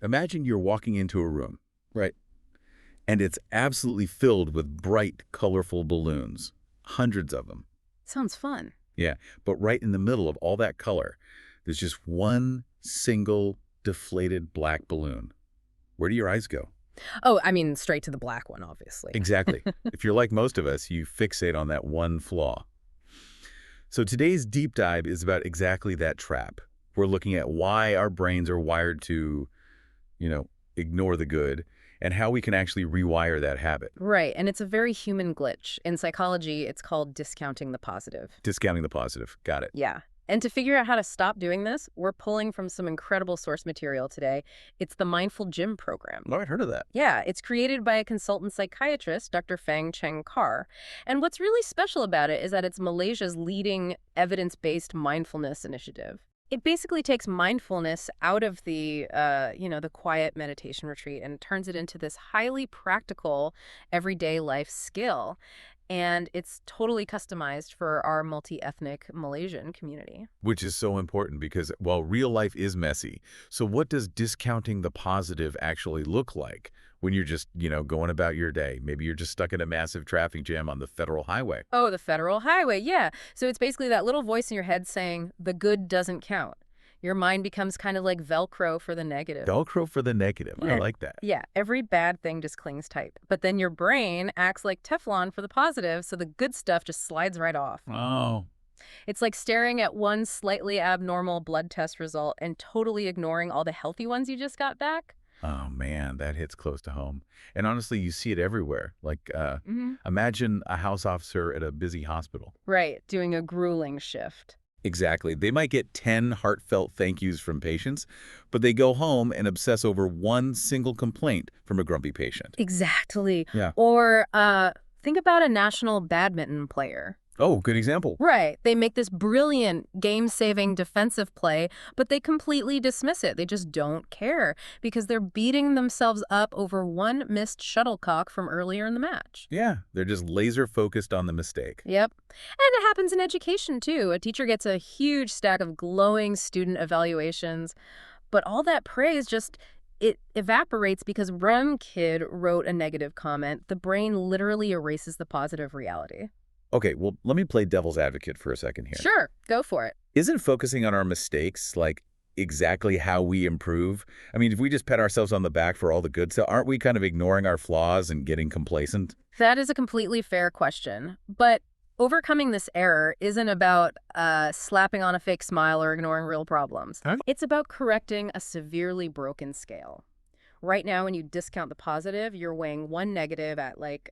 Imagine you're walking into a room, right? And it's absolutely filled with bright, colorful balloons. Hundreds of them. Sounds fun. Yeah, but right in the middle of all that color, there's just one single deflated black balloon. Where do your eyes go? Oh, I mean, straight to the black one, obviously. Exactly. If you're like most of us, you fixate on that one flaw. So today's deep dive is about exactly that trap. We're looking at why our brains are wired to, ignore the good, and how we can actually rewire that habit. Right, and it's a very human glitch. In psychology, it's called discounting the positive. Discounting the positive. Got it. Yeah. And to figure out how to stop doing this, we're pulling from some incredible source material today. It's the Mindfulgym program. Oh, I've heard of that. Yeah, it's created by a consultant psychiatrist, Dr. Fang Cheng Kar. And what's really special about it is that it's Malaysia's leading evidence-based mindfulness initiative. It basically takes mindfulness out of the quiet meditation retreat and turns it into this highly practical, everyday life skill. And it's totally customized for our multi-ethnic Malaysian community. Which is so important because, well, real life is messy. So what does discounting the positive actually look like when you're just, going about your day? Maybe you're just stuck in a massive traffic jam on the federal highway. Oh, the federal highway, yeah. So it's basically that little voice in your head saying, the good doesn't count. Your mind becomes kind of like Velcro for the negative. Velcro for the negative. I like that. Yeah, every bad thing just clings tight. But then your brain acts like Teflon for the positive, so the good stuff just slides right off. Oh. It's like staring at one slightly abnormal blood test result and totally ignoring all the healthy ones you just got back. Oh, man, that hits close to home. And honestly, you see it everywhere. Like, imagine a house officer at a busy hospital. Right, doing a grueling shift. Exactly. They might get 10 heartfelt thank yous from patients, but they go home and obsess over one single complaint from a grumpy patient. Exactly. Yeah. Or think about a national badminton player. Oh, good example. Right. They make this brilliant game-saving defensive play, but they completely dismiss it. They just don't care because they're beating themselves up over one missed shuttlecock from earlier in the match. Yeah, they're just laser focused on the mistake. Yep. And it happens in education, too. A teacher gets a huge stack of glowing student evaluations, but all that praise it evaporates because one kid wrote a negative comment. The brain literally erases the positive reality. Okay, well, let me play devil's advocate for a second here. Sure, go for it. Isn't focusing on our mistakes like exactly how we improve? I mean, if we just pat ourselves on the back for all the good stuff, aren't we kind of ignoring our flaws and getting complacent? That is a completely fair question. But overcoming this error isn't about slapping on a fake smile or ignoring real problems. Huh? It's about correcting a severely broken scale. Right now, when you discount the positive, you're weighing one negative at like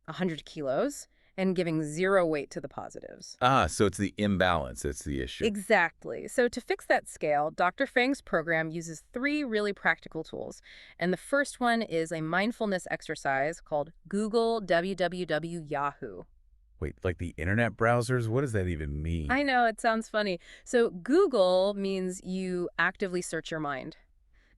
100 kilos. And giving zero weight to the positives. Ah, so it's the imbalance that's the issue. Exactly. So to fix that scale, Dr. Fang's program uses 3 really practical tools. And the first one is a mindfulness exercise called Google-WWW-Yahoo. Wait, like the internet browsers? What does that even mean? I know, it sounds funny. So Google means you actively search your mind.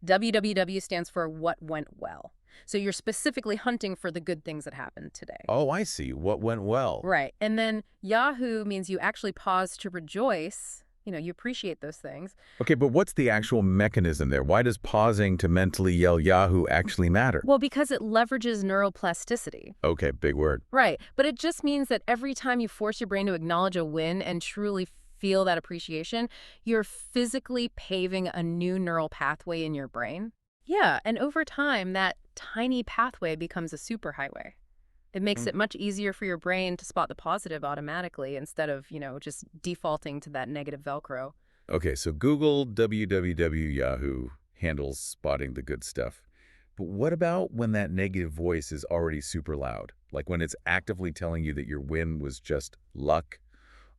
WWW stands for what went well. So you're specifically hunting for the good things that happened today. Oh, I see. What went well? Right. And then Yahoo means you actually pause to rejoice. You appreciate those things. Okay, but what's the actual mechanism there? Why does pausing to mentally yell Yahoo actually matter? Well, because it leverages neuroplasticity. Okay, big word. Right. But it just means that every time you force your brain to acknowledge a win and truly feel that appreciation, you're physically paving a new neural pathway in your brain. Yeah, and over time, that tiny pathway becomes a superhighway. It makes it much easier for your brain to spot the positive automatically instead of, just defaulting to that negative Velcro. Okay, so Google-WWW-Yahoo handles spotting the good stuff. But what about when that negative voice is already super loud? Like when it's actively telling you that your win was just luck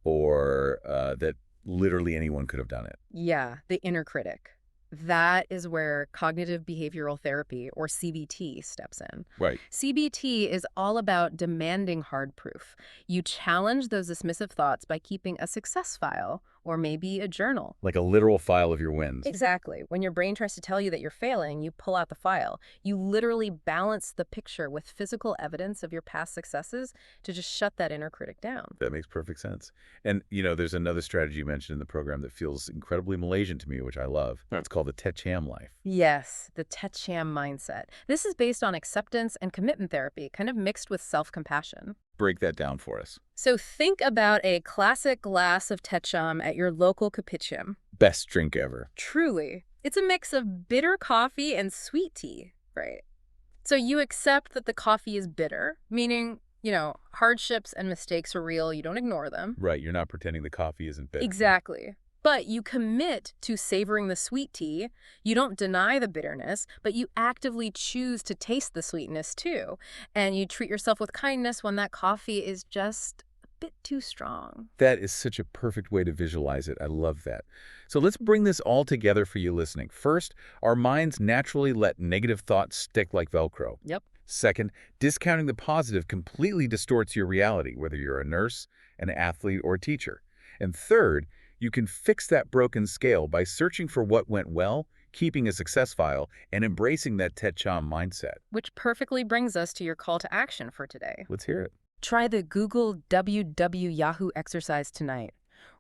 or that literally anyone could have done it? Yeah, the inner critic. That is where cognitive behavioral therapy, or CBT, steps in. Right. CBT is all about demanding hard proof. You challenge those dismissive thoughts by keeping a success file or maybe a journal. Like a literal file of your wins. Exactly. When your brain tries to tell you that you're failing, you pull out the file. You literally balance the picture with physical evidence of your past successes to just shut that inner critic down. That makes perfect sense. And, there's another strategy you mentioned in the program that feels incredibly Malaysian to me, which I love. It's called the Teh Cham Life. Yes, the Teh Cham mindset. This is based on acceptance and commitment therapy, kind of mixed with self-compassion. Break that down for us. So think about a classic glass of Teh Cham at your local Kabat-Zinn. Best drink ever. Truly. It's a mix of bitter coffee and sweet tea, right? So you accept that the coffee is bitter, meaning, hardships and mistakes are real. You don't ignore them. Right. You're not pretending the coffee isn't bitter. Exactly. But you commit to savoring the sweet tea. You don't deny the bitterness, but you actively choose to taste the sweetness too. And you treat yourself with kindness when that coffee is just a bit too strong. That is such a perfect way to visualize it. I love that. So let's bring this all together for you listening. First, our minds naturally let negative thoughts stick like Velcro. Yep. Second, discounting the positive completely distorts your reality, whether you're a nurse, an athlete, or a teacher. And third, you can fix that broken scale by searching for what went well, keeping a success file, and embracing that Teh Cham mindset. Which perfectly brings us to your call to action for today. Let's hear it. Try the Google-WWW-Yahoo exercise tonight.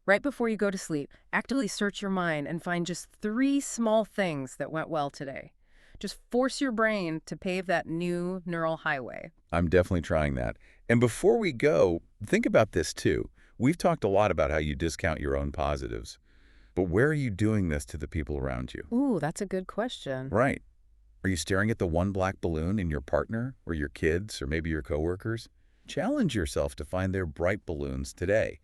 Right before you go to sleep, actively search your mind and find just 3 small things that went well today. Just force your brain to pave that new neural highway. I'm definitely trying that. And before we go, think about this too. We've talked a lot about how you discount your own positives. But where are you doing this to the people around you? Ooh, that's a good question. Right. Are you staring at the one black balloon in your partner or your kids or maybe your coworkers? Challenge yourself to find their bright balloons today